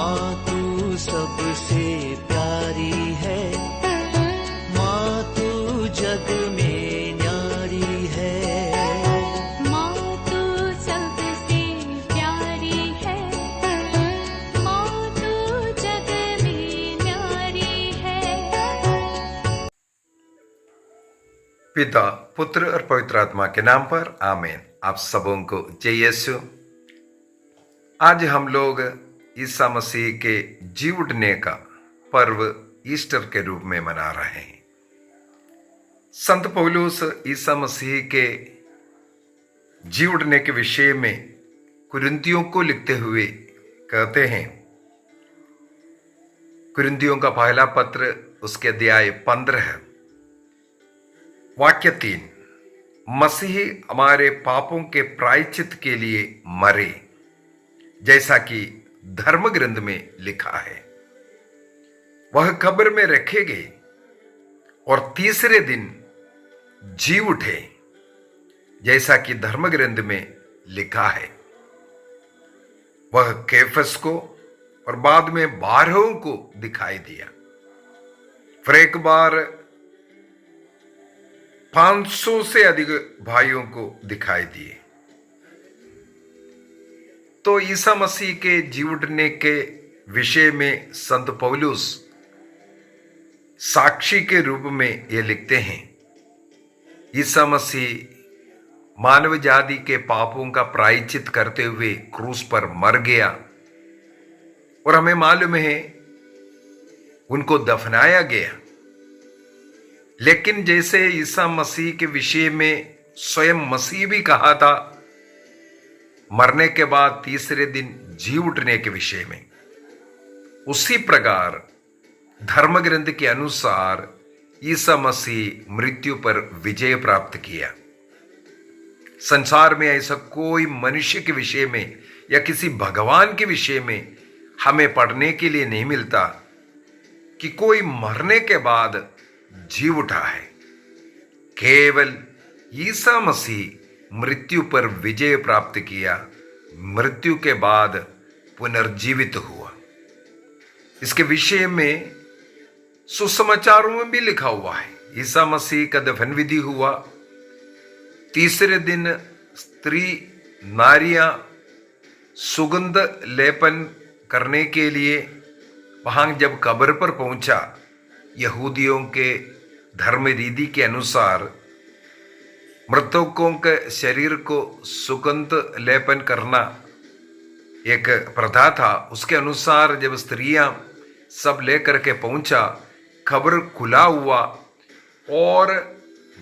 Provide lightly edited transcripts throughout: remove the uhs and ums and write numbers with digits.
माँ तू सबसे प्यारी है, माँ तू जग में न्यारी है। माँ तू सबसे प्यारी है, माँ तू जग में न्यारी है। पिता, पुत्र और पवित्र आत्मा के नाम पर आमीन। आप सबों को जय यीशु। आज हम लोग ईसा मसीह के जी उठने का पर्व ईस्टर के रूप में मना रहे हैं। संत पौलुस ईसा मसीह के जी उठने के विषय में कुरिन्थियों को लिखते हुए कहते हैं, कुरिन्थियों का पहला पत्र उसके अध्याय 15 वाक्य 3, मसीह हमारे पापों के प्रायश्चित के लिए मरे, जैसा कि धर्म ग्रंथ में लिखा है। वह कब्र में रखे गए और तीसरे दिन जी उठे, जैसा कि धर्म ग्रंथ में लिखा है। वह कैफस को और बाद में 12 को दिखाई दिया, फिर एक बार 500 से अधिक भाइयों को दिखाई दिए। तो ईसा मसीह के जी उठने के विषय में संत पौलुस साक्षी के रूप में ये लिखते हैं, ईसा मसीह मानव जाति के पापों का प्रायश्चित करते हुए क्रूस पर मर गया और हमें मालूम है उनको दफनाया गया। लेकिन जैसे ईसा मसीह के विषय में स्वयं मसीह भी कहा था, मरने के बाद तीसरे दिन जी उठने के विषय में, उसी प्रकार धर्म ग्रंथ के अनुसार ईसा मसीह मृत्यु पर विजय प्राप्त किया। संसार में ऐसा कोई मनुष्य के विषय में या किसी भगवान के विषय में हमें पढ़ने के लिए नहीं मिलता कि कोई मरने के बाद जी उठा है। केवल ईसा मसीह मृत्यु पर विजय प्राप्त किया, मृत्यु के बाद पुनर्जीवित हुआ। इसके विषय में सुसमाचारों में भी लिखा हुआ है। ईसा मसीह का दफन विधि हुआ, तीसरे दिन स्त्री नारियां सुगंध लेपन करने के लिए वहां जब कब्र पर पहुंचा, यहूदियों के धर्म रीति के अनुसार मृतकों के शरीर को सुगंध लेपन करना एक प्रथा था। उसके अनुसार जब स्त्रियां सब लेकर के पहुंचा, कब्र खुला हुआ और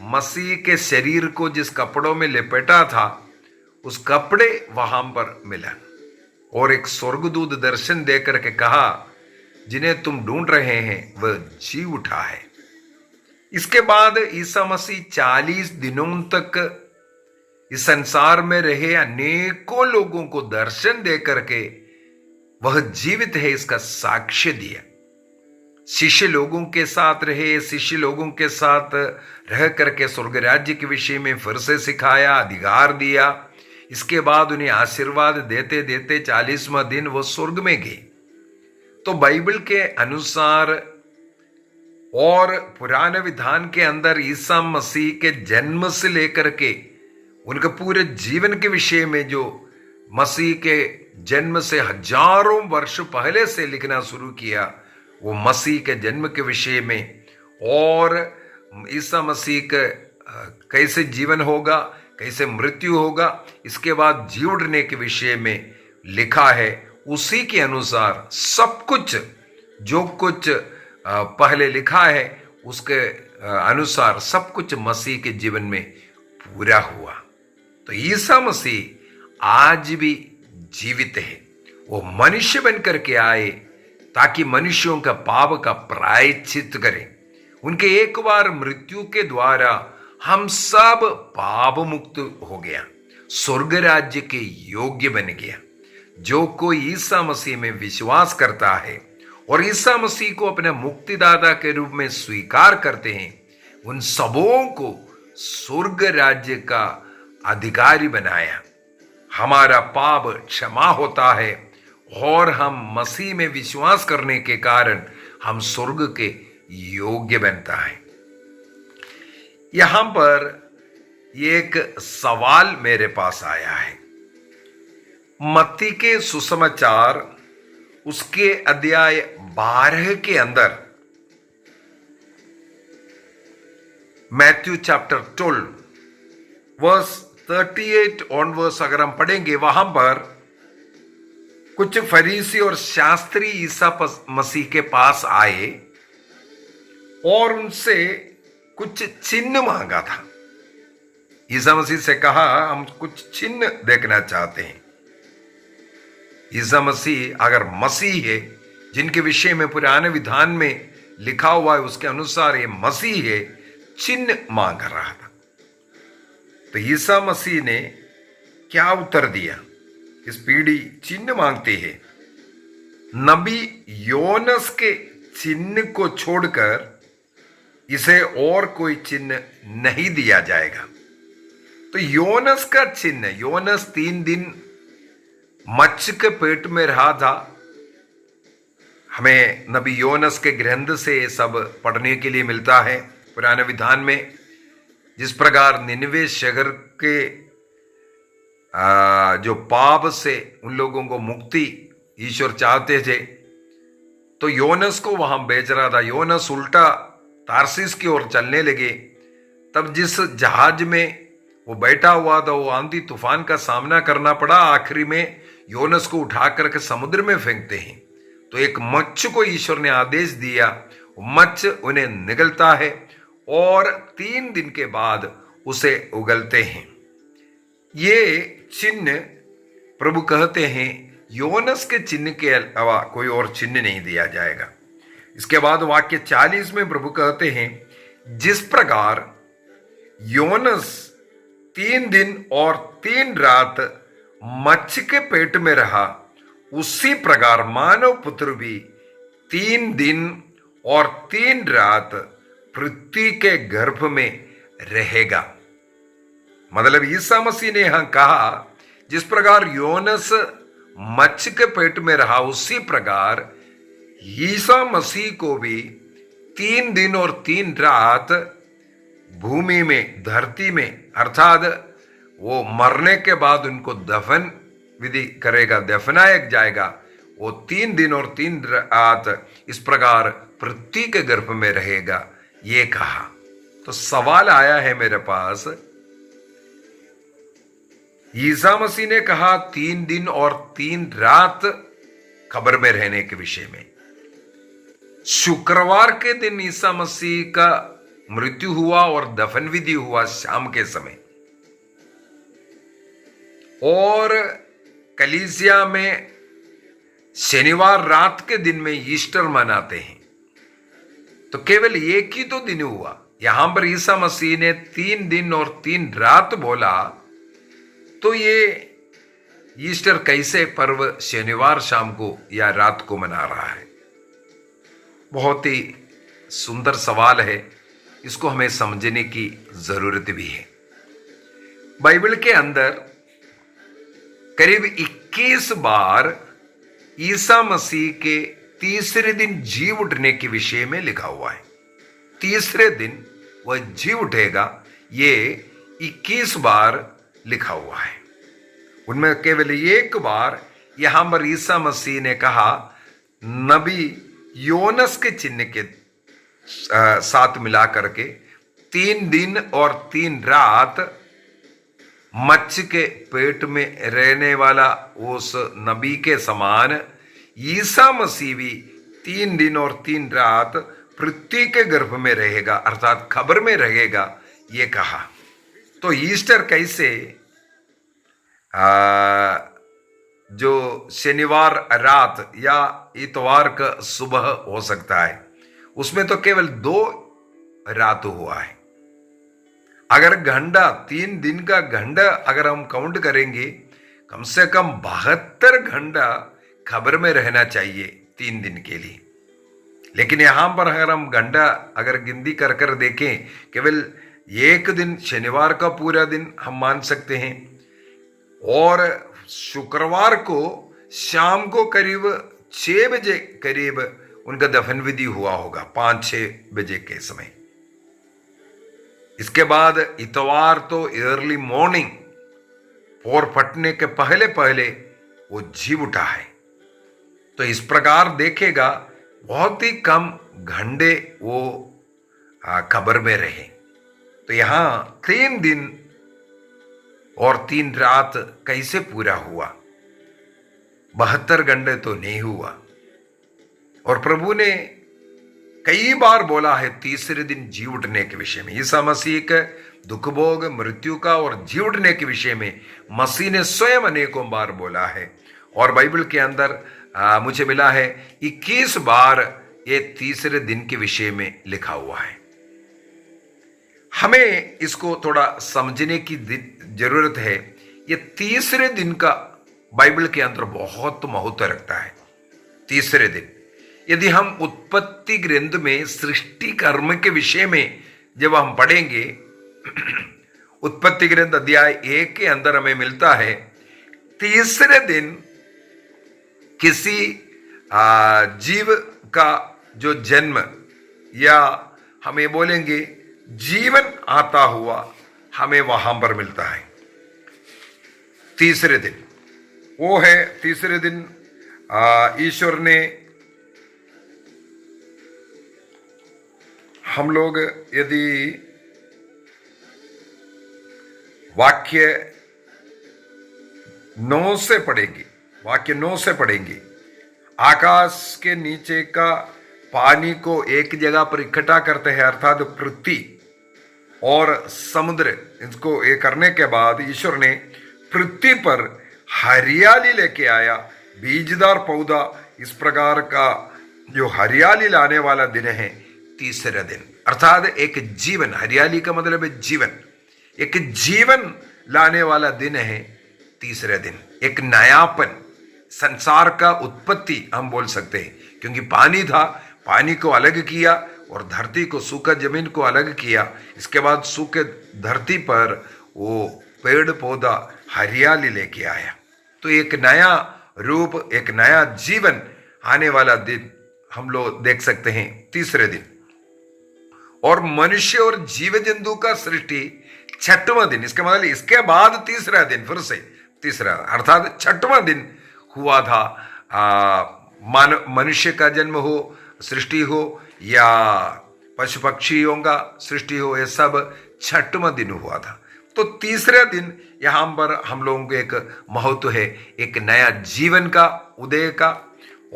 मसीह के शरीर को जिस कपड़ों में लपेटा था उस कपड़े वहां पर मिला और एक स्वर्गदूत दर्शन देकर के कहा, जिन्हें तुम ढूंढ रहे हैं वह जी उठा है। इसके बाद ईसा मसीह 40 दिनों तक इस संसार में रहे, अनेकों लोगों को दर्शन दे करके वह जीवित है इसका साक्ष्य दिया। शिष्य लोगों के साथ रहे, शिष्य लोगों के साथ रह करके स्वर्ग राज्य के विषय में फिर से सिखाया, अधिकार दिया। इसके बाद उन्हें आशीर्वाद देते देते 40वां दिन वो स्वर्ग में गए। तो बाइबल के अनुसार और पुराने विधान के अंदर ईसा मसीह के जन्म से लेकर के उनके पूरे जीवन के विषय में जो मसीह के जन्म से हजारों वर्ष पहले से लिखना शुरू किया, वो मसीह के जन्म के विषय में और ईसा मसीह का कैसे जीवन होगा, कैसे मृत्यु होगा, इसके बाद जी उठने के विषय में लिखा है। उसी के अनुसार सब कुछ जो कुछ पहले लिखा है उसके अनुसार सब कुछ मसीह के जीवन में पूरा हुआ। तो ईसा मसीह आज भी जीवित है। वो मनुष्य बनकर के आए ताकि मनुष्यों का पाप का प्रायश्चित करें। उनके एक बार मृत्यु के द्वारा हम सब पाप मुक्त हो गया, स्वर्ग राज्य के योग्य बन गया। जो कोई ईसा मसीह में विश्वास करता है और ईसा मसीह को अपने मुक्तिदाता के रूप में स्वीकार करते हैं, उन सबों को स्वर्ग राज्य का अधिकारी बनाया। हमारा पाप क्षमा होता है और हम मसीह में विश्वास करने के कारण हम स्वर्ग के योग्य बनता है। यहां पर एक सवाल मेरे पास आया है। मत्ती के सुसमाचार उसके अध्याय 12 के अंदर मैथ्यू चैप्टर 12 वर्स 38 ऑनवर्स अगर हम पढ़ेंगे, वहां पर कुछ फरीसी और शास्त्री ईसा मसीह के पास आए और उनसे कुछ चिन्ह मांगा था। ईसा मसीह से कहा, हम कुछ चिन्ह देखना चाहते हैं। ईसा मसीह अगर मसीह है, जिनके विषय में पुराने विधान में लिखा हुआ है उसके अनुसार ये मसीह है, चिन्ह मांग रहा था। तो ईसा मसीह ने क्या उत्तर दिया? इस पीढ़ी चिन्ह मांगते हैं, नबी योनस के चिन्ह को छोड़कर इसे और कोई चिन्ह नहीं दिया जाएगा। तो योनस का चिन्ह, योनस 3 दिन मत्स्य के पेट में रहा था। हमें नबी योनस के ग्रंथ से सब पढ़ने के लिए मिलता है पुराने विधान में। जिस प्रकार निनवे शहर के जो पाप से उन लोगों को मुक्ति ईश्वर चाहते थे, तो योनस को वहां भेज रहा था। योनस उल्टा तारसीस की ओर चलने लगे। तब जिस जहाज में वो बैठा हुआ था, वो आंधी तूफान का सामना करना पड़ा। आखिरी में योनस को उठा करके समुद्र में फेंकते हैं। तो एक मत्स्य को ईश्वर ने आदेश दिया, मत्स्य उन्हें निगलता है और 3 दिन के बाद उसे उगलते हैं। ये चिन्ह प्रभु कहते हैं योनस के चिन्ह के अलावा कोई और चिन्ह नहीं दिया जाएगा। इसके बाद वाक्य 40 में प्रभु कहते हैं, जिस प्रकार योनस 3 दिन और 3 रात मत्स्य के पेट में रहा, उसी प्रकार मानव पुत्र भी 3 दिन और 3 रात पृथ्वी के गर्भ में रहेगा। मतलब ईसा मसीह ने यहां कहा, जिस प्रकार योनस मत्स्य के पेट में रहा, उसी प्रकार ईसा मसीह को भी 3 दिन और 3 रात भूमि में, धरती में, अर्थात वो मरने के बाद उनको दफन विधि करेगा, दफनाया जाएगा। वो 3 दिन और 3 रात इस प्रकार पृथ्वी के गर्भ में रहेगा, ये कहा। तो सवाल आया है मेरे पास, ईसा मसीह ने कहा 3 दिन और 3 रात कब्र में रहने के विषय में। शुक्रवार के दिन ईसा मसीह का मृत्यु हुआ और दफन विधि हुआ शाम के समय, और कलीसिया में शनिवार रात के दिन में ईस्टर मनाते हैं। तो केवल एक ही तो दिन हुआ। यहां पर ईसा मसीह ने 3 दिन और 3 रात बोला, तो ये ईस्टर कैसे पर्व शनिवार शाम को या रात को मना रहा है? बहुत ही सुंदर सवाल है, इसको हमें समझने की जरूरत भी है। बाइबल के अंदर करीब 21 बार ईसा मसीह के तीसरे दिन जी उठने के विषय में लिखा हुआ है। तीसरे दिन वह जी उठेगा, ये 21 बार लिखा हुआ है। उनमें केवल एक बार यहां पर ईसा मसीह ने कहा, नबी योनस के चिन्ह के साथ मिला करके 3 दिन और 3 रात मत्स्य के पेट में रहने वाला उस नबी के समान ईसा मसीह भी 3 दिन और 3 रात पृथ्वी के गर्भ में रहेगा, अर्थात कब्र में रहेगा, ये कहा। तो ईस्टर कैसे जो शनिवार रात या इतवार का सुबह हो सकता है, उसमें तो केवल 2 रात हुआ है। अगर घंटा 3 दिन का घंटा अगर हम काउंट करेंगे, कम से कम 72 घंटा खबर में रहना चाहिए 3 दिन के लिए। लेकिन यहां पर अगर हम घंटा अगर गिनती कर कर देखें, केवल एक दिन शनिवार का पूरा दिन हम मान सकते हैं और शुक्रवार को शाम को करीब 6 बजे करीब उनका दफन विधि हुआ होगा, 5-6 बजे के समय। इसके बाद इतवार तो अर्ली मॉर्निंग और फटने के पहले पहले वो जी उठा है। तो इस प्रकार देखेगा बहुत ही कम घंटे वो कब्र में रहे। तो यहां 3 दिन और 3 रात कैसे पूरा हुआ? 72 घंटे तो नहीं हुआ। और प्रभु ने कई बार बोला है तीसरे दिन जी उठने के विषय में। ईसा मसीह के दुख भोग, मृत्यु का और जी उठने के विषय में मसीह ने स्वयं अनेकों बार बोला है। और बाइबल के अंदर मुझे मिला है 21 बार ये तीसरे दिन के विषय में लिखा हुआ है। हमें इसको थोड़ा समझने की जरूरत है। ये तीसरे दिन का बाइबल के अंदर बहुत महत्व रखता है। तीसरे दिन, यदि हम उत्पत्ति ग्रंथ में सृष्टि कर्म के विषय में जब हम पढ़ेंगे, उत्पत्ति ग्रंथ अध्याय 1 के अंदर हमें मिलता है तीसरे दिन किसी जीव का जो जन्म, या हमें बोलेंगे जीवन आता हुआ, हमें वहां पर मिलता है। तीसरे दिन वो है, तीसरे दिन ईश्वर ने, हम लोग यदि वाक्य 9 से पढ़ेंगे, वाक्य 9 से पढ़ेंगे, आकाश के नीचे का पानी को एक जगह पर इकट्ठा करते हैं, अर्थात पृथ्वी और समुद्र, इसको ये करने के बाद ईश्वर ने पृथ्वी पर हरियाली लेके आया, बीजदार पौधा। इस प्रकार का जो हरियाली लाने वाला दिन है तीसरा दिन, अर्थात एक जीवन, हरियाली का मतलब है जीवन, एक जीवन लाने वाला दिन है तीसरे दिन। एक नयापन, संसार का उत्पत्ति हम बोल सकते हैं, क्योंकि पानी था, पानी को अलग किया और धरती को, सूखा जमीन को अलग किया। इसके बाद सूखे धरती पर वो पेड़ पौधा हरियाली लेके आया। तो एक नया रूप, एक नया जीवन आने वाला दिन हम लोग देख सकते हैं तीसरे दिन। और मनुष्य और जीव जंतु का सृष्टि 6वां दिन, इसके मतलब इसके बाद तीसरा दिन, फिर से तीसरा अर्थात 6वां दिन हुआ था। मनुष्य का जन्म हो, सृष्टि हो, या पशु पक्षियों का सृष्टि हो, यह सब 6वां दिन हुआ था। तो तीसरे दिन यहां पर हम लोगों को एक महत्व है, एक नया जीवन का, उदय का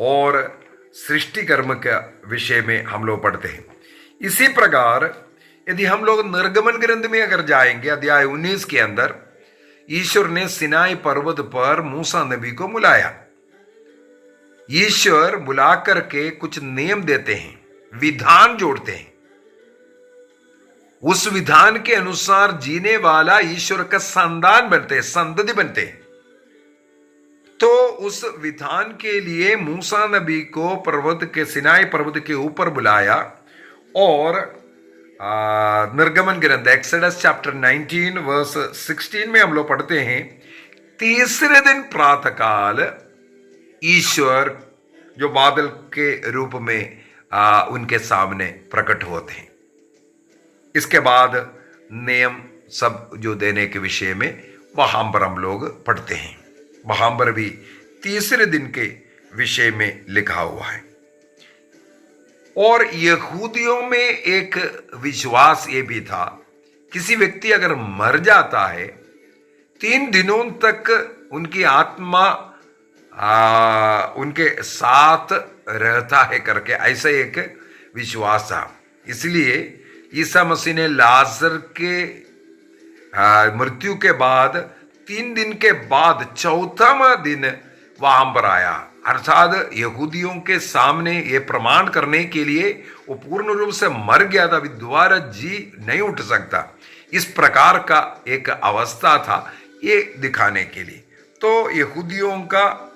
और सृष्टि कर्म का विषय में हम लोग पढ़ते हैं। इसी प्रकार यदि हम लोग निर्गमन ग्रंथ में अगर जाएंगे, अध्याय 19 के अंदर ईश्वर ने सिनाई पर्वत पर मूसा नबी को बुलाया। ईश्वर बुला करके कुछ नियम देते हैं, विधान जोड़ते हैं। उस विधान के अनुसार जीने वाला ईश्वर का संतान बनते हैं, संतति बनते हैं। तो उस विधान के लिए मूसा नबी को पर्वत के, सिनाई पर्वत के ऊपर बुलाया। और निर्गमन ग्रंथ एक्सोडस चैप्टर 19 वर्स 16 में हम लोग पढ़ते हैं, तीसरे दिन प्रातःकाल ईश्वर जो बादल के रूप में उनके सामने प्रकट होते हैं। इसके बाद नियम सब जो देने के विषय में वहां पर हम लोग पढ़ते हैं। वहां पर भी तीसरे दिन के विषय में लिखा हुआ है। और यहूदियों में एक विश्वास ये भी था, किसी व्यक्ति अगर मर जाता है 3 दिनों तक उनकी आत्मा उनके साथ रहता है करके, ऐसा एक विश्वास था। इसलिए ईसा मसीह ने लाजर के मृत्यु के बाद 3 दिन के बाद 4वां दिन वहां पर आया, अर्थात यहूदियों के सामने ये प्रमाण करने के लिए वो पूर्ण रूप से मर गया था, अभी दोबारा जी नहीं उठ सकता। इस प्रकार का एक अवस्था था, ये दिखाने के लिए। तो यहूदियों का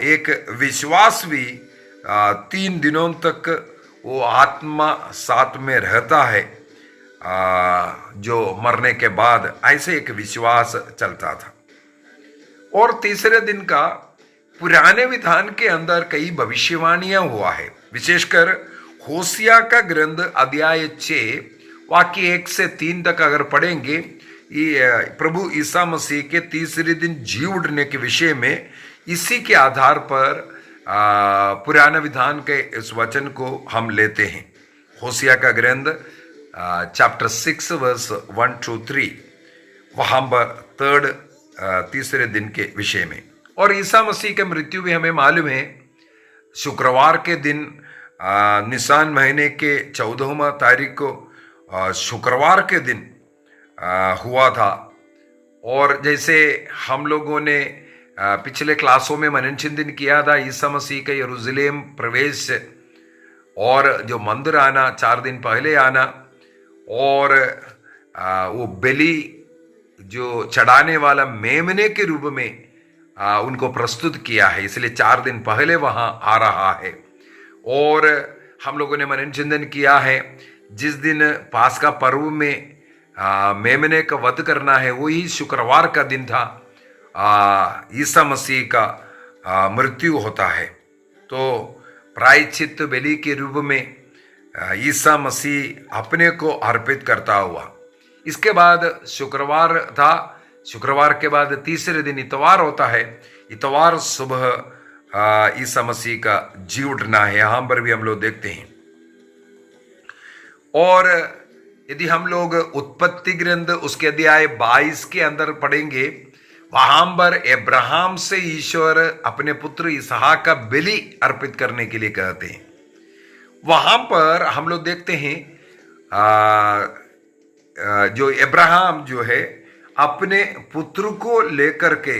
एक विश्वास भी 3 दिनों तक वो आत्मा साथ में रहता है, जो मरने के बाद, ऐसे एक विश्वास चलता था। और तीसरे दिन का पुराने विधान के अंदर कई भविष्यवाणियां हुआ है, विशेषकर होसिया का ग्रंथ अध्याय 6 वाक्य 1 से 3 तक अगर पढ़ेंगे, ये प्रभु ईसा मसीह के तीसरे दिन जी उठने के विषय में इसी के आधार पर पुराने विधान के इस वचन को हम लेते हैं। होसिया का ग्रंथ चैप्टर 6 वर्स 1 to 3, वहां पर तीसरे दिन के विषय में। और ईसा मसीह की मृत्यु भी हमें मालूम है, शुक्रवार के दिन निसान महीने के 14वां तारीख को शुक्रवार के दिन हुआ था। और जैसे हम लोगों ने पिछले क्लासों में मनन चिंतन किया था, ईसा मसीह का यरूशलेम प्रवेश और जो मंदिर आना 4 दिन पहले आना, और वो बलि जो चढ़ाने वाला मेमने के रूप में उनको प्रस्तुत किया है, इसलिए 4 दिन पहले वहां आ रहा है। और हम लोगों ने मनन चिंतन किया है, जिस दिन पास्का पर्व में मेमने का वध करना है वही शुक्रवार का दिन था, ईसा मसीह का मृत्यु होता है। तो प्रायश्चित बलि के रूप में ईसा मसीह अपने को अर्पित करता हुआ, इसके बाद शुक्रवार था, शुक्रवार के बाद तीसरे दिन इतवार होता है, इतवार सुबह ईसा मसीह का जी उठना है, यहां पर भी हम लोग देखते हैं। और यदि हम लोग उत्पत्ति ग्रंथ उसके अध्याय 22 के अंदर पढ़ेंगे, वहां पर अब्राहम से ईश्वर अपने पुत्र इसहाक का बलि अर्पित करने के लिए कहते हैं। वहां पर हम लोग देखते हैं जो अब्राहम जो है अपने पुत्र को लेकर के,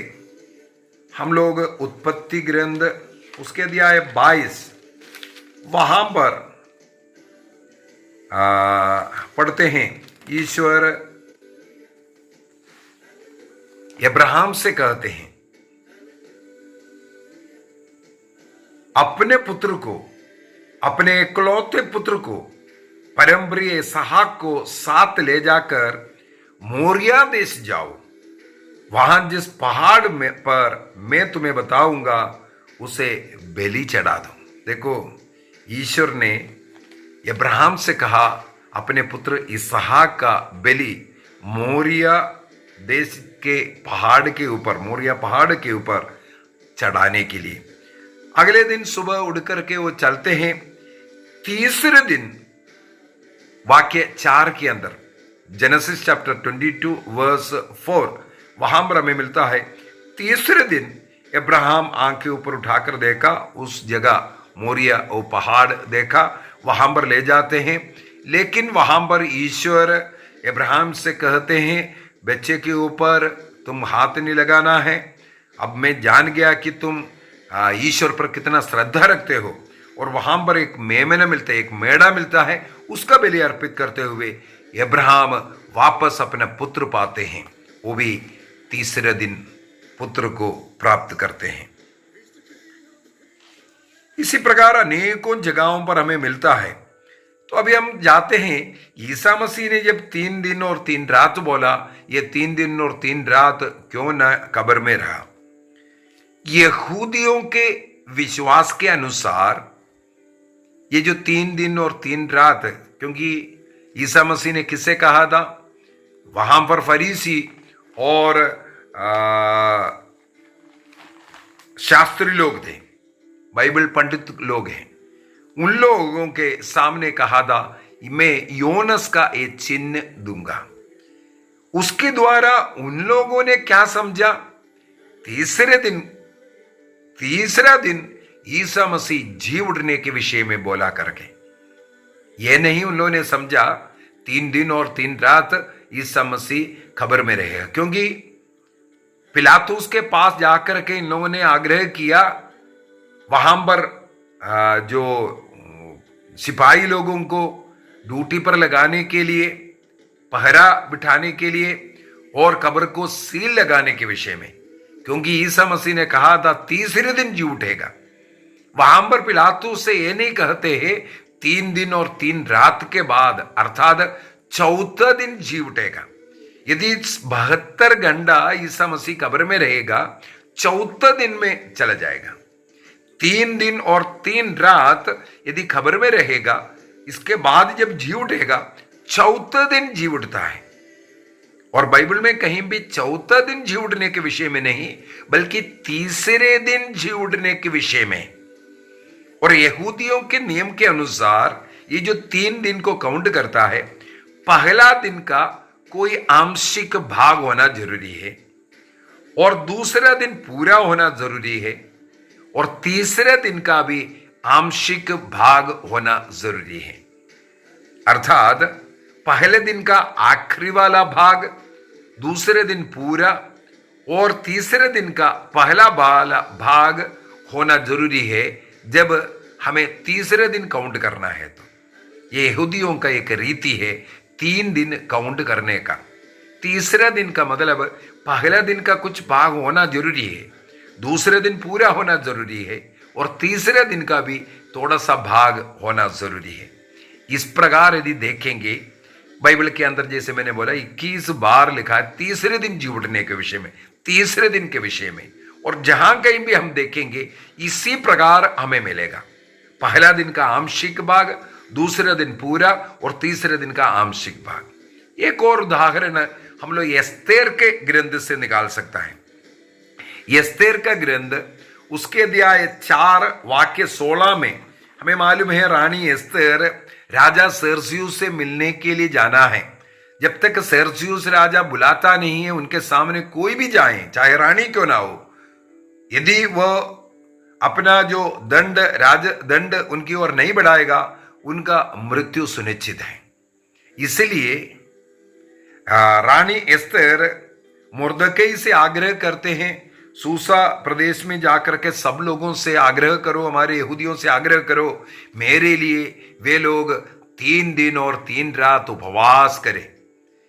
हम लोग उत्पत्ति ग्रंथ उसके अध्याय 22 वहां पर पढ़ते हैं, ईश्वर अब्राहम से कहते हैं अपने पुत्र को, अपने इकलौते पुत्र को, परम प्रिय इसहाक को साथ ले जाकर मोरिया देश जाओ, वहां जिस पहाड़ में पर मैं तुम्हें बताऊंगा उसे बलि चढ़ा दो। देखो, ईश्वर ने अब्राहम से कहा अपने पुत्र इसहाक का बलि मोरिया देश के पहाड़ के ऊपर, मोरिया पहाड़ के ऊपर चढ़ाने के लिए। अगले दिन सुबह उड़ करके वो चलते हैं। तीसरे दिन वाक्य 4 के अंदर, जेनेसिस चैप्टर 22 वर्स 4, वहां पर हमें मिलता है, तीसरे दिन अब्राहम आंखें ऊपर उठाकर देखा, उस जगह मोरिया वो पहाड़ देखा, वहां पर ले जाते हैं। लेकिन वहां पर ईश्वर अब्राहम से कहते हैं बच्चे के ऊपर तुम हाथ नहीं लगाना है, अब मैं जान गया कि तुम ईश्वर पर कितना श्रद्धा रखते हो। और वहां पर एक मेमना मिलता है, एक मेढ़ा मिलता है, उसका बलि अर्पित करते हुए अब्राहम वापस अपना पुत्र पाते हैं, वो भी तीसरे दिन पुत्र को प्राप्त करते हैं। इसी प्रकार अनेकों जगहों पर हमें मिलता है। तो अभी हम जाते हैं, ईसा मसीह ने जब 3 दिन और 3 रात बोला, ये 3 दिन और 3 रात क्यों न कब्र में रहा? यहूदियों के विश्वास के अनुसार ये जो 3 दिन और 3 रात, क्योंकि ईसा मसीह ने किससे कहा था? वहां पर फरीसी और शास्त्री लोग थे, बाइबल पंडित लोग हैं, उन लोगों के सामने कहा था मैं योनस का एक चिन्ह दूंगा। उसके द्वारा उन लोगों ने क्या समझा? तीसरा दिन ईसा मसीह जी उठने के विषय में बोला करके। यह नहीं उन लोगों ने समझा 3 दिन और 3 रात ईसा मसीह खबर में रहेगा, क्योंकि पिलातुस के पास जाकर के इन लोगों ने आग्रह किया, वहां पर जो सिपाही लोगों को ड्यूटी पर लगाने के लिए, पहरा बिठाने के लिए और कब्र को सील लगाने के विषय में, क्योंकि ईसा मसीह ने कहा था तीसरे दिन जी उठेगा। वहां पर पिलातुस से ये नहीं कहते हैं 3 दिन और 3 रात के बाद, अर्थात 4था दिन जी उठेगा। यदि 72 घंटा ईसा मसीह कब्र में रहेगा, चौथे दिन में चला जाएगा। 3 दिन और 3 रात यदि खबर में रहेगा, इसके बाद जब जी उठेगा, चौथे दिन जी उठता है। और बाइबल में कहीं भी चौथा दिन जी उठने के विषय में नहीं, बल्कि तीसरे दिन जी उठने के विषय में। और यहूदियों के नियम के अनुसार ये जो 3 दिन को काउंट करता है, पहला दिन का कोई आंशिक भाग होना जरूरी है, और दूसरा दिन पूरा होना जरूरी है, और तीसरे दिन का भी आंशिक भाग होना जरूरी है। अर्थात पहले दिन का आखिरी वाला भाग, दूसरे दिन पूरा, और तीसरे दिन का पहला वाला भाग होना जरूरी है जब हमें तीसरे दिन काउंट करना है। तो ये यहूदियों का एक रीति है 3 दिन काउंट करने का। तीसरे दिन का मतलब पहला दिन का कुछ भाग होना जरूरी है, दूसरे दिन पूरा होना जरूरी है, और तीसरे दिन का भी थोड़ा सा भाग होना जरूरी है। इस प्रकार यदि देखेंगे बाइबल के अंदर, जैसे मैंने बोला 21 बार लिखा है तीसरे दिन जी उठने के विषय में, तीसरे दिन के विषय में। और जहां कहीं भी हम देखेंगे इसी प्रकार हमें मिलेगा। पहला दिन का आंशिक भाग, दूसरे दिन पूरा, और तीसरे दिन का आंशिक भाग। एक और उदाहरण हम लोग एस्तेर के ग्रंथ से निकाल सकता है। एस्तेर का ग्रंथ, उसके अध्याय 4 वाक्य 16 में हमें मालूम है रानी एस्तेर राजा सेर्सियुस से मिलने के लिए जाना है। जब तक सेर्सियुस राजा बुलाता नहीं है, उनके सामने कोई भी जाए, चाहे रानी क्यों ना हो, यदि वह अपना जो राजदंड उनकी ओर नहीं बढ़ाएगा, उनका मृत्यु सुनिश्चित है। इसलिए रानी एस्तेर मुर्दकई से आग्रह करते हैं, सूसा प्रदेश में जाकर के सब लोगों से आग्रह करो, हमारे यहूदियों से आग्रह करो, मेरे लिए वे लोग 3 दिन और 3 रात उपवास करें।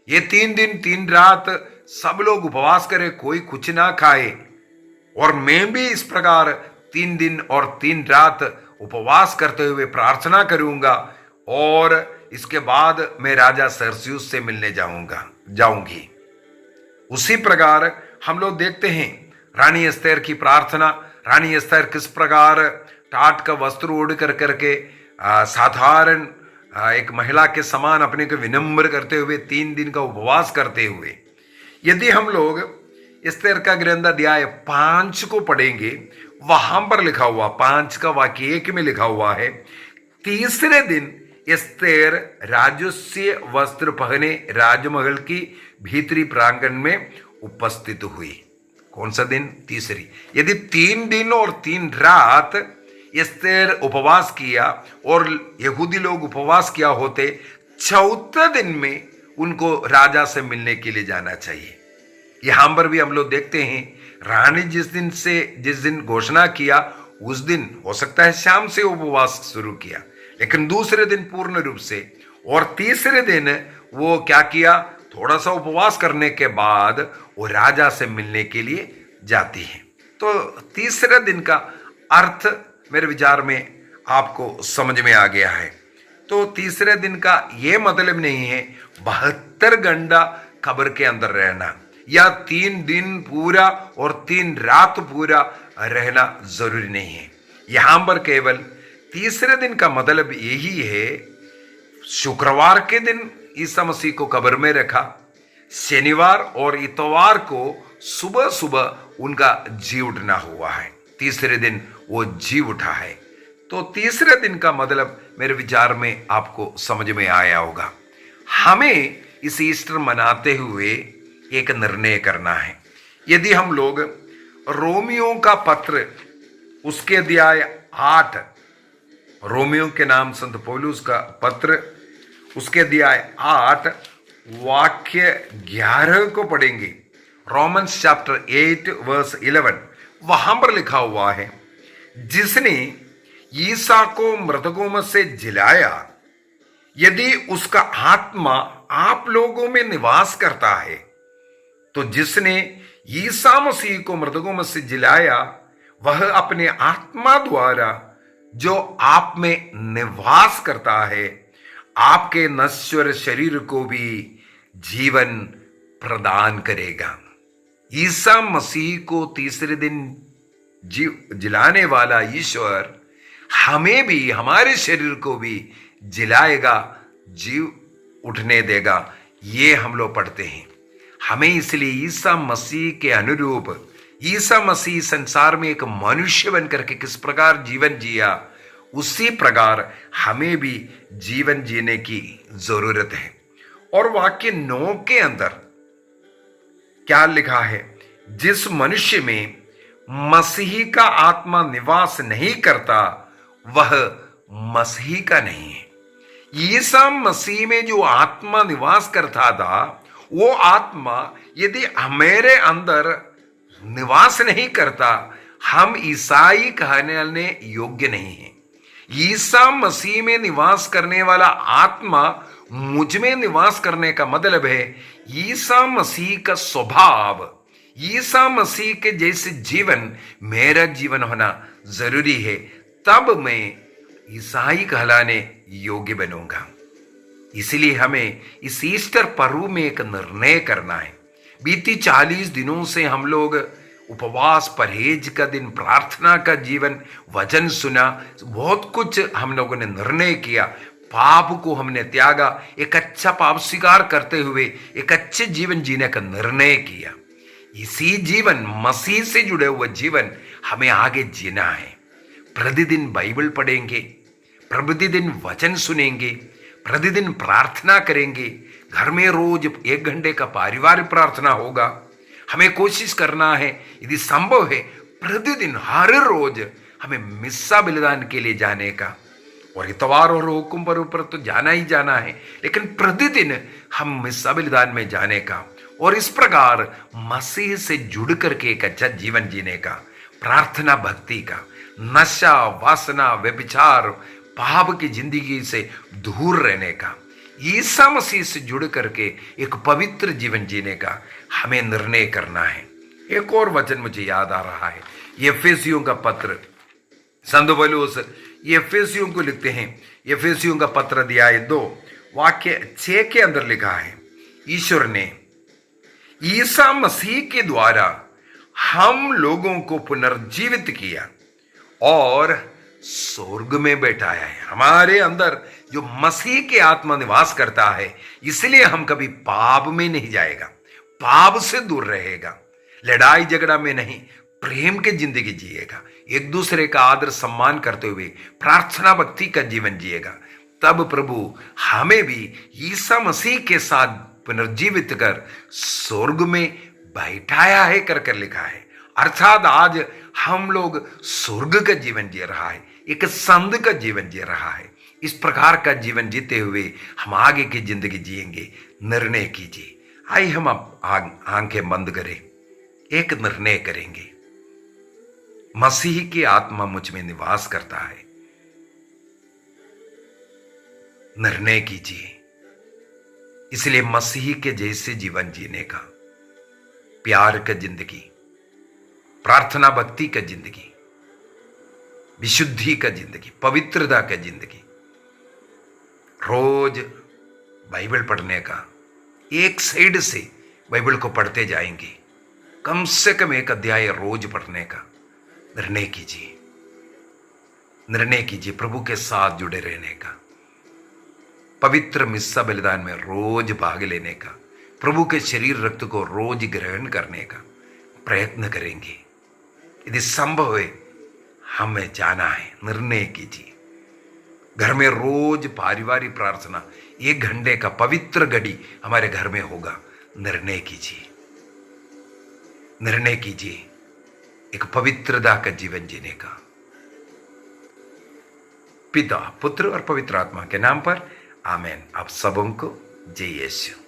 ये 3 दिन 3 रात सब लोग उपवास करें, कोई कुछ ना खाए, और मैं भी इस प्रकार 3 दिन और 3 रात उपवास करते हुए प्रार्थना करूंगा, और इसके बाद मैं राजा सेर्सियुस से मिलने जाऊंगी। उसी प्रकार हम लोग देखते हैं रानी एस्तेर की प्रार्थना। रानी एस्तेर किस प्रकार टाट का वस्त्र ओढ़ करके साधारण एक महिला के समान अपने को विनम्र करते हुए 3 दिन का उपवास करते हुए, यदि हम लोग एस्तेर का ग्रंथ अध्याय 5 को पढ़ेंगे, वहां पर लिखा हुआ 5 का वाक्य 1 में लिखा हुआ है, तीसरे दिन एस्तेर राजस्व वस्त्र पहने राजमहल की भीतरी प्रांगण में उपस्थित हुई। कौन सा दिन? तीसरी। यदि 3 दिन और 3 रात एस्तेर उपवास किया और यहूदी लोग उपवास किया होते, चौथे दिन में उनको राजा से मिलने के लिए जाना चाहिए। यहां पर भी हम लोग देखते हैं रानी जिस दिन घोषणा किया, उस दिन हो सकता है शाम से उपवास शुरू किया, लेकिन दूसरे दिन पूर्ण रूप से, और तीसरे दिन वो क्या किया, थोड़ा सा उपवास करने के बाद वो राजा से मिलने के लिए जाती है। तो तीसरे दिन का अर्थ मेरे विचार में आपको समझ में आ गया है। तो तीसरे दिन का यह मतलब नहीं है 72 घंटा कब्र के अंदर रहना, या 3 दिन पूरा और 3 रात पूरा रहना जरूरी नहीं है। यहां पर केवल तीसरे दिन का मतलब यही है, शुक्रवार के दिन ईसा मसीह को कब्र में रखा, शनिवार और इतवार को सुबह सुबह उनका जी उठना हुआ है, तीसरे दिन वो जी उठा है। तो तीसरे दिन का मतलब मेरे विचार में आपको समझ में आया होगा। हमें इस ईस्टर मनाते हुए एक निर्णय करना है। यदि हम लोग रोमियो का पत्र, उसके अध्याय 8, रोमियो के नाम संत पौलुस का पत्र, उसके अध्याय 8 वाक्य 11 को पढ़ेंगे। रोमन्स चैप्टर 8 वर्स 11, वहां पर लिखा हुआ है, जिसने ईसा को मृतकों में से जिलाया, यदि उसका आत्मा आप लोगों में निवास करता है, तो जिसने ईसा मसीह को मृतकों में से जिलाया, वह अपने आत्मा द्वारा जो आप में निवास करता है, आपके नश्वर शरीर को भी जीवन प्रदान करेगा। ईसा मसीह को तीसरे दिन जिलाने वाला ईश्वर हमें भी, हमारे शरीर को भी जिलाएगा, जीव उठने देगा। ये हम लोग पढ़ते हैं। हमें इसलिए ईसा मसीह के अनुरूप, ईसा मसीह संसार में एक मनुष्य बनकर के किस प्रकार जीवन जिया, उसी प्रकार हमें भी जीवन जीने की जरूरत है। और वाक्य 9 के अंदर क्या लिखा है? जिस मनुष्य में मसीह का आत्मा निवास नहीं करता वह मसीह का नहीं है। ईसा मसीह में जो आत्मा निवास करता था, वो आत्मा यदि हमारे अंदर निवास नहीं करता, हम ईसाई कहने योग्य नहीं है। ईसा मसीह में निवास करने वाला आत्मा मुझ में निवास करने का मतलब है ईसा मसीह का स्वभाव, ईसा मसीह के जैसे जीवन मेरा जीवन होना जरूरी है, तब मैं ईसाई कहलाने योग्य बनूंगा। इसलिए हमें इस ईस्टर पर्व में एक निर्णय करना है। बीती 40 दिनों से हम लोग उपवास, परहेज का दिन, प्रार्थना का जीवन, वचन सुना, बहुत कुछ हम लोगों ने निर्णय किया। पाप को हमने त्यागा, एक अच्छा पाप स्वीकार करते हुए एक अच्छे जीवन जीने का निर्णय किया। इसी जीवन, मसीह से जुड़े हुए जीवन हमें आगे जीना है। प्रतिदिन बाइबल पढ़ेंगे, प्रतिदिन वचन सुनेंगे, प्रतिदिन प्रार्थना करेंगे। घर में रोज 1 घंटे का पारिवारिक प्रार्थना होगा। हमें कोशिश करना है, यदि संभव है, प्रतिदिन हर रोज हमें मिस्सा बलिदान के लिए जाने का। और इतवार और हुक्म पर ऊपर तो जाना ही जाना है, लेकिन प्रतिदिन हम मिस्सा बलिदान में जाने का और इस प्रकार मसीह से जुड़ करके एक अच्छा जीवन जीने का, प्रार्थना भक्ति का, नशा, वासना, व्यभिचार, पाप की जिंदगी से दूर रहने का, ईसा मसीह से जुड़ करके एक पवित्र जीवन जीने का हमें निर्णय करना है। एक और वचन मुझे याद आ रहा है, एफेसियों का पत्र, संत पौलुस एफेसियों को लिखते हैं। एफेसियों का पत्र अध्याय 2 वाक्य 6 के अंदर लिखा है, ईश्वर ने ईसा मसीह के द्वारा हम लोगों को पुनर्जीवित किया और स्वर्ग में बैठाया है। हमारे अंदर जो मसीह के आत्मा निवास करता है, इसलिए हम कभी पाप में नहीं जाएगा, पाप से दूर रहेगा, लड़ाई झगड़ा में नहीं, प्रेम की जिंदगी जिएगा, एक दूसरे का आदर सम्मान करते हुए प्रार्थना भक्ति का जीवन जिएगा। तब प्रभु हमें भी ईसा मसीह के साथ पुनर्जीवित कर स्वर्ग में बैठाया है कर लिखा है। अर्थात आज हम लोग स्वर्ग का जीवन जी रहा है, एक संत का जीवन जी रहा है। इस प्रकार का जीवन जीते हुए हम आगे की जिंदगी जिएंगे। निर्णय कीजिए। आइए हम आंखें बंद करें, एक निर्णय करेंगे। मसीह की आत्मा मुझ में निवास करता है। निर्णय कीजिए, इसलिए मसीह के जैसे जीवन जीने का, प्यार का जिंदगी, प्रार्थना भक्ति का जिंदगी, विशुद्धि का जिंदगी, पवित्रता का जिंदगी, रोज बाइबल पढ़ने का, एक साइड से बाइबल को पढ़ते जाएंगे, कम से कम 1 अध्याय रोज पढ़ने का निर्णय कीजिए। निर्णय कीजिए प्रभु के साथ जुड़े रहने का, पवित्र मिस्सा बलिदान में रोज भाग लेने का, प्रभु के शरीर रक्त को रोज ग्रहण करने का प्रयत्न करेंगे। यदि संभव है हमें जाना है, निर्णय कीजिए। घर में रोज पारिवारिक प्रार्थना 1 घंटे का पवित्र घड़ी हमारे घर में होगा। निर्णय कीजिए, निर्णय कीजिए एक पवित्रता का जीवन जीने का। पिता, पुत्र और पवित्र आत्मा के नाम पर आमेन। आप सबों को जय यीशु।